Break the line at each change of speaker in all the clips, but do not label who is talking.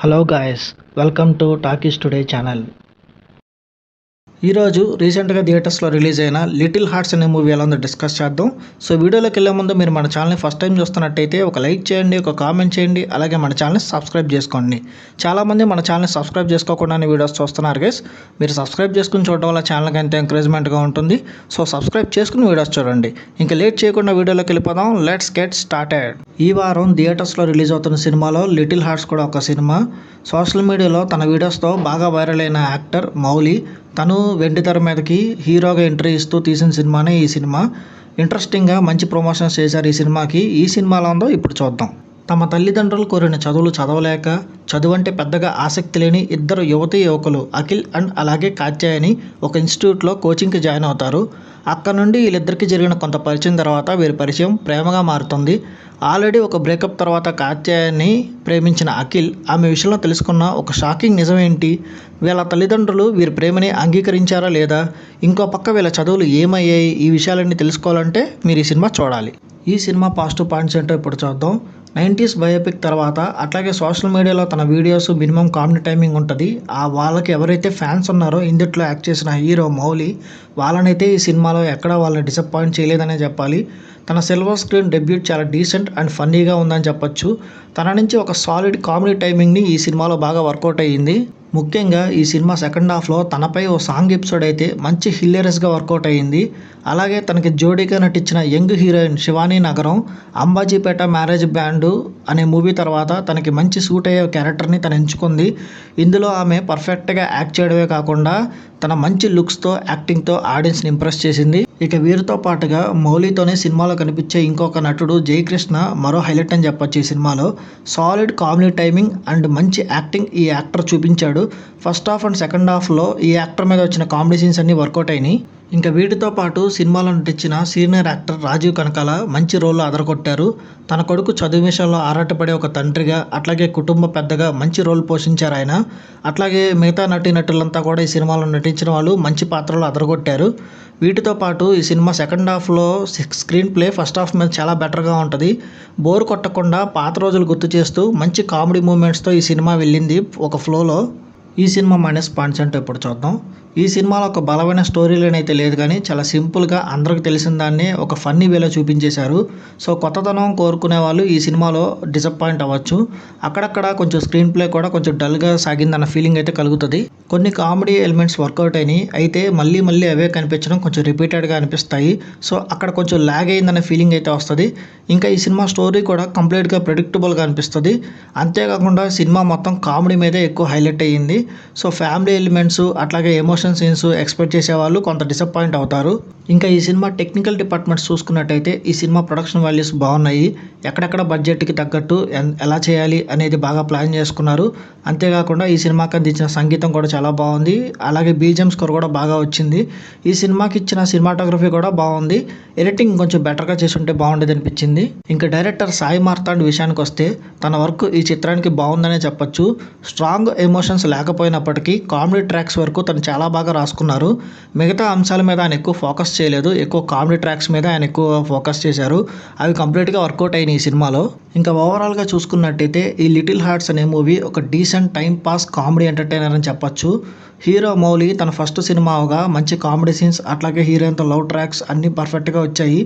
Hello guys, welcome to talkies today channel. ఈరోజు రీసెంట్గా థియేటర్స్లో రిలీజ్ అయిన లిటిల్ హార్ట్స్ అనే మూవీ ఎలా ఉందో డిస్కస్ చేద్దాం. సో వీడియోలోకి వెళ్ళే ముందు మీరు మన ఛానల్ని ఫస్ట్ టైం చూస్తున్నట్టయితే ఒక లైక్ చేయండి, ఒక కామెంట్ చేయండి, అలాగే మన ఛానల్ని సబ్స్క్రైబ్ చేసుకోండి. చాలామంది మన ఛానల్ని సబ్స్క్రైబ్ చేసుకోకుండానే వీడియోస్ చూస్తున్నారు గైస్. మీరు సబ్స్క్రైబ్ చేసుకుని చూడడం వల్ల ఛానల్కి ఎంతో ఎంకరేజ్మెంట్గా ఉంటుంది. సో సబ్స్క్రైబ్ చేసుకుని వీడియోస్ చూడండి. ఇంకా లేట్ చేయకుండా వీడియోలోకి వెళ్ళిపోదాం. Let's get started. ఈ వారం థియేటర్స్లో రిలీజ్ అవుతున్న సినిమాలో లిటిల్ హార్ట్స్ కూడా ఒక సినిమా. సోషల్ మీడియాలో తన వీడియోస్తో బాగా వైరల్ అయిన యాక్టర్ మౌలి తను వెండితెర మీదకి హీరోగా ఎంట్రీ ఇస్తూ తీసిన సినిమానే ఈ సినిమా. ఇంట్రెస్టింగ్గా మంచి ప్రమోషన్స్ చేశారు ఈ సినిమాకి. ఈ సినిమాలో ఉందో ఇప్పుడు చూద్దాం. తమ తల్లిదండ్రులు కోరిన చదువులు చదవలేక చదువంటే పెద్దగా ఆసక్తి లేని ఇద్దరు యువకులు అఖిల్ అండ్ అలాగే కాత్యాయని ఒక ఇన్స్టిట్యూట్లో కోచింగ్కి జాయిన్ అవుతారు. అక్కడ నుండి వీళ్ళిద్దరికి జరిగిన కొంత పరిచయం తర్వాత వీరి పరిచయం ప్రేమగా మారుతుంది. ఆల్రెడీ ఒక బ్రేకప్ తర్వాత కాత్యాయని ప్రేమించిన అఖిల్ ఆమె విషయంలో తెలుసుకున్న ఒక షాకింగ్ నిజం ఏంటి, వీళ్ళ తల్లిదండ్రులు వీరి ప్రేమని అంగీకరించారా లేదా, ఇంకో పక్క వీళ్ళ చదువులు ఏమయ్యాయి, ఈ విషయాలన్నీ తెలుసుకోవాలంటే మీరు ఈ సినిమా చూడాలి. ఈ సినిమా పాజిటివ్ పాయింట్స్ ఏంటో ఇప్పుడు చూద్దాం. 90s బయోపిక్ తర్వాత అట్లాగే సోషల్ మీడియాలో తన వీడియోస్ మినిమం కామెడీ టైమింగ్ ఉంటుంది. వాళ్ళకి ఎవరైతే ఫ్యాన్స్ ఉన్నారో ఇందుట్లో యాక్ట్ చేసిన హీరో మౌలి వాళ్ళనైతే ఈ సినిమాలో ఎక్కడ వాళ్ళని డిసప్పాయింట్ చేయలేదనే చెప్పాలి. తన సిల్వర్ స్క్రీన్ డెబ్యూట్ చాలా డీసెంట్ అండ్ ఫన్నీగా ఉందని చెప్పొచ్చు. తన నుంచి ఒక సాలిడ్ కామెడీ టైమింగ్ని ఈ సినిమాలో బాగా వర్కౌట్ అయ్యింది. ముఖ్యంగా ఈ సినిమా సెకండ్ హాఫ్లో తనపై ఓ సాంగ్ ఎపిసోడ్ అయితే మంచి హిల్లేరియస్గా వర్కౌట్ అయ్యింది. అలాగే తనకి జోడీగా నటించిన యంగ్ హీరోయిన్ శివానీ నగరం అంబాజీపేట మ్యారేజ్ బ్యాండు అనే మూవీ తర్వాత తనకి మంచి సూట్ అయ్యే క్యారెక్టర్ని తను ఎంచుకుంది. ఇందులో ఆమె పర్ఫెక్ట్గా యాక్ట్ చేయడమే కాకుండా తన మంచి లుక్స్తో యాక్టింగ్తో ఆడియన్స్ని ఇంప్రెస్ చేసింది. ఇక వీరితో పాటుగా మౌలితోనే సినిమాలో కనిపించే ఇంకొక నటుడు జయకృష్ణ మరో హైలైట్ అని చెప్పొచ్చు. ఈ సినిమాలో సాలిడ్ కామెడీ టైమింగ్ అండ్ మంచి యాక్టింగ్ ఈ యాక్టర్ చూపించాడు. ఫస్ట్ హాఫ్ అండ్ సెకండ్ హాఫ్లో ఈ యాక్టర్ మీద వచ్చిన కామెడీ సీన్స్ అన్నీ వర్కౌట్ అయినాయి. ఇంకా వీటితో పాటు సినిమాలో నటించిన సీనియర్ యాక్టర్ రాజీవ్ కనకాల మంచి రోల్లో అదరగొట్టారు. తన కొడుకు చదువు విషయంలో ఆరాటపడే ఒక తండ్రిగా అట్లాగే కుటుంబ పెద్దగా మంచి రోల్ పోషించారు ఆయన. అట్లాగే మిగతా నటీనటులంతా కూడా ఈ సినిమాలో నటించిన వాళ్ళు మంచి పాత్రలు అదరగొట్టారు. వీటితో పాటు ఈ సినిమా సెకండ్ హాఫ్లో స్క్రీన్ ప్లే ఫస్ట్ హాఫ్ మీద చాలా బెటర్గా ఉంటుంది. బోర్ కొట్టకుండా పాత రోజులు గుర్తు చేస్తూ మంచి కామెడీ మూమెంట్స్తో ఈ సినిమా వెళ్ళింది ఒక ఫ్లోలో. ఈ సినిమా మైనస్ పాయింట్స్ అంటే ఇప్పుడు చూద్దాం. ఈ సినిమాలో ఒక బలమైన స్టోరీ లైన్ అయితే లేదు, కానీ చాలా సింపుల్గా అందరికి తెలిసిన దాన్ని ఒక ఫన్నీ వేలో చూపించేశారు. సో కొత్తదనం కోరుకునే వాళ్ళు ఈ సినిమాలో డిసప్పాయింట్ అవ్వచ్చు. అక్కడక్కడ కొంచెం స్క్రీన్ ప్లే కూడా కొంచెం డల్గా సాగిందన్న ఫీలింగ్ అయితే కలుగుతుంది. కొన్ని కామెడీ ఎలిమెంట్స్ వర్కౌట్ అయినాయి, అయితే మళ్ళీ అవే కనిపించడం కొంచెం రిపీటెడ్గా అనిపిస్తాయి. సో అక్కడ కొంచెం ల్యాగ్ అయిందన్న ఫీలింగ్ అయితే వస్తుంది. ఇంకా ఈ సినిమా స్టోరీ కూడా కంప్లీట్గా ప్రెడిక్టబుల్గా అనిపిస్తుంది. అంతేకాకుండా సినిమా మొత్తం కామెడీ మీదే ఎక్కువ హైలైట్ అయ్యింది. సో ఫ్యామిలీ ఎలిమెంట్స్ అట్లాగే ఎమోషన్ సీన్స్ ఎక్స్పెక్ట్ చేసే వాళ్ళు కొంత డిసప్పాయింట్ అవుతారు. ఇంకా ఈ సినిమా టెక్నికల్ డిపార్ట్మెంట్స్ చూసుకున్నట్టయితే ఈ సినిమా ప్రొడక్షన్ వాల్యూస్ బాగున్నాయి. ఎక్కడెక్కడ బడ్జెట్కి తగ్గట్టు ఎలా చేయాలి అనేది బాగా ప్లాన్ చేసుకున్నారు. అంతేకాకుండా ఈ సినిమాకి అందించిన సంగీతం కూడా చాలా బాగుంది. అలాగే బీజిఎం స్కోర్ కూడా బాగా వచ్చింది. ఈ సినిమాకి ఇచ్చిన సినిమాటోగ్రఫీ కూడా బాగుంది. ఎడిటింగ్ కొంచెం బెటర్గా చేసుంటే బాగుండేది అనిపించింది. ఇంకా డైరెక్టర్ సాయి మార్తాండ్ విషయానికి వస్తే తన వర్క్ ఈ చిత్రానికి బాగుందనే చెప్పొచ్చు. స్ట్రాంగ్ ఎమోషన్స్ లేకపోయినప్పటికీ కామెడీ ట్రాక్స్ వరకు తను చాలా బాగా రాసుకున్నారు. మిగతా అంశాల మీద ఆయన ఎక్కువ ఫోకస్ చేయలేదు, ఎక్కువ కామెడీ ట్రాక్స్ మీద ఆయన ఎక్కువ ఫోకస్ చేశారు. అవి కంప్లీట్గా వర్కౌట్ అయినాయి ఈ సినిమాలో. ఇంకా ఓవరాల్గా చూసుకున్నట్టయితే ఈ లిటిల్ హార్ట్స్ అనే మూవీ ఒక decent time pass comedy entertainer అని చెప్పొచ్చు. హీరో మౌలి తన ఫస్ట్ సినిమాగా మంచి కామెడీ సీన్స్ అట్లాగే హీరోయిన్తో లవ్ ట్రాక్స్ అన్నీ పర్ఫెక్ట్గా వచ్చాయి.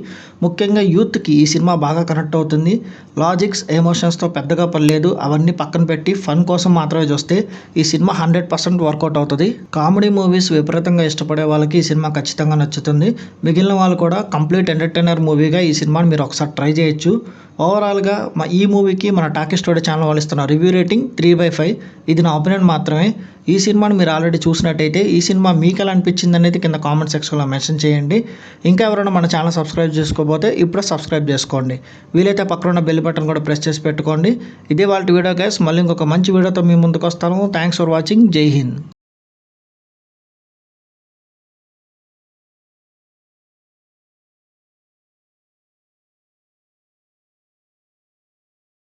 ముఖ్యంగా యూత్కి ఈ సినిమా బాగా కనెక్ట్ అవుతుంది. లాజిక్స్ ఎమోషన్స్తో పెద్దగా పర్లేదు, అవన్నీ పక్కన పెట్టి ఫన్ కోసం మాత్రమే చూస్తే ఈ సినిమా 100% వర్కౌట్ అవుతుంది. కామెడీ మూవీస్ విపరీతంగా ఇష్టపడే వాళ్ళకి ఈ సినిమా ఖచ్చితంగా నచ్చుతుంది. మిగిలిన వాళ్ళు కూడా కంప్లీట్ ఎంటర్టైనర్ మూవీగా ఈ సినిమాని మీరు ఒకసారి ట్రై చేయొచ్చు. ఓవరాల్గా ఈ మూవీకి మన టాకీస్ టుడే ఛానల్ వాళ్ళు ఇస్తున్న రివ్యూ రేటింగ్ 3/5. ఇది నా ఒపీనియన్ మాత్రమే. ఈ సినిమాని మీరు ఆల్రెడీ చూసినట్టయితే ఈ సినిమా మీకు ఎలా అనిపించింది అనేది కింద కామెంట్ సెక్షన్లో మెన్షన్ చేయండి. ఇంకా ఎవరైనా మన ఛానల్ సబ్స్క్రైబ్ చేసుకోకపోతే ఇప్పుడే సబ్స్క్రైబ్ చేసుకోండి. వీలైతే పక్కన ఉన్న బెల్ బటన్ కూడా ప్రెస్ చేసి పెట్టుకోండి. ఇదే వాళ్ళ వీడియో గైస్. మళ్ళీ ఇంకొక మంచి వీడియోతో మీ ముందుకు వస్తాను. Thanks for watching. జై హింద్.